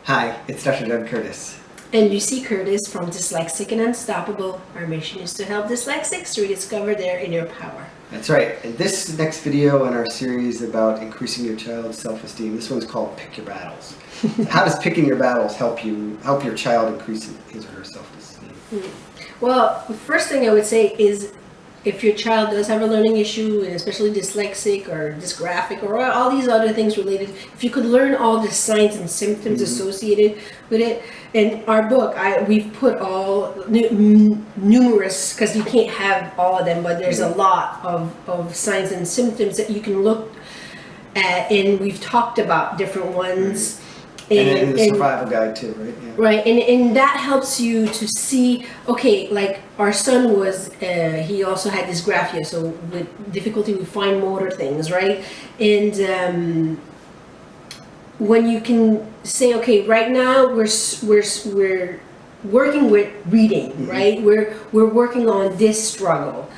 Hi, it's Dr. Doug Curtis. And Lucy Curtis from Dyslexic and Unstoppable. Our mission is to help dyslexics rediscover their inner power. That's right. And this next video in our series about increasing your child's self-esteem, this one's called Pick Your Battles. How does picking your battles help your child increase his or her self-esteem? Well, the first thing I would say is if your child does have a learning issue, and especially dyslexic or dysgraphic or all these other things related, if you could learn all the signs and symptoms associated with it. In our book, we've put all numerous, because you can't have all of them, but there's a lot of signs and symptoms that you can look at, and we've talked about different ones. And the survival guide too, right? Yeah. Right, and that helps you to see, okay, like our son was, he also had dysgraphia, so with difficulty with fine motor things, right? And when you can say, okay, right now we're working with reading, right? We're working on this struggle.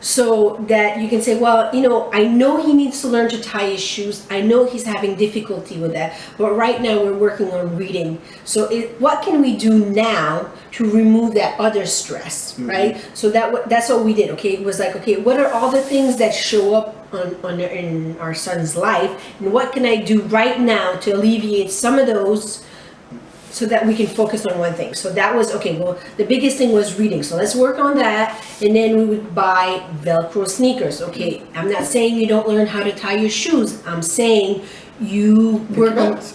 So that you can say, well, you know, I know he needs to learn to tie his shoes. I know he's having difficulty with that. But right now we're working on reading. So what can we do now to remove that other stress, right? So that's what we did, okay? It was like, okay, what are all the things that show up in our son's life? And what can I do right now to alleviate some of those so that we can focus on one thing? So that was, okay, well, the biggest thing was reading. So let's work on that. And then we would buy Velcro sneakers. Okay, I'm not saying you don't learn how to tie your shoes. I'm saying you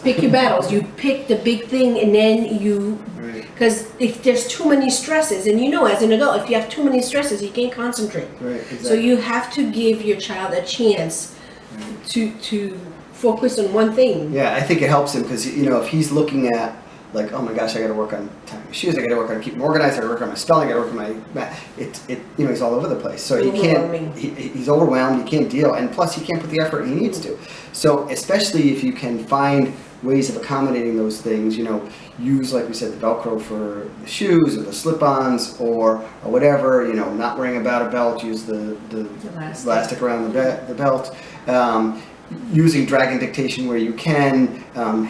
pick your battles. You pick the big thing, and then you, because if there's too many stresses, and you know, as an adult, if you have too many stresses, you can't concentrate. Right, exactly. So you have to give your child a chance to focus on one thing. Yeah, I think it helps him because, you know, if he's looking at, like, oh my gosh, I got to work on tying my shoes, I got to work on keeping organized, I got to work on my spelling, I got to work on my math. You know, he's all over the place. So he can't, he's overwhelmed, he can't deal, and plus he can't put the effort he needs to. So especially if you can find ways of accommodating those things, you know, use, like we said, the Velcro for the shoes or the slip-ons or whatever, you know, not worrying about a belt, use the elastic around the belt. Using dragon dictation where you can,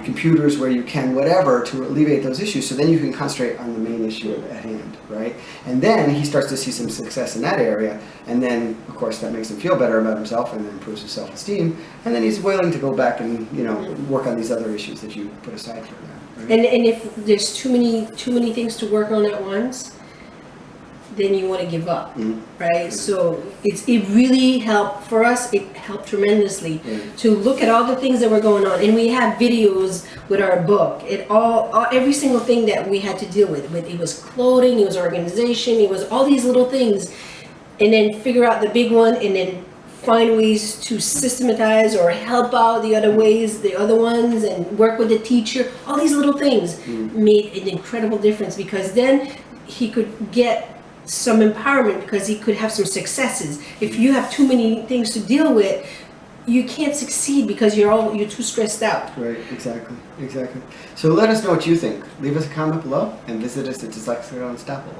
computers where you can, whatever, to alleviate those issues. So then you can concentrate on the main issue at hand, right? And then he starts to see some success in that area. And then, of course, that makes him feel better about himself and then improves his self-esteem. And then he's willing to go back and, you know, work on these other issues that you put aside for him. Right? And if there's too many things to work on at once, then you want to give up, right? So it really helped for us. It helped tremendously to look at all the things that were going on, and we have videos with our book. Every single thing that we had to deal with. It was clothing, it was organization, it was all these little things, and then figure out the big one, and then find ways to systematize or help out the other ones, and work with the teacher. All these little things made an incredible difference, because then he could get some empowerment, because he could have some successes. If you have too many things to deal with, you can't succeed because you're too stressed out. Right, exactly. So let us know what you think. Leave us a comment below and visit us at Dyslexic and Unstoppable.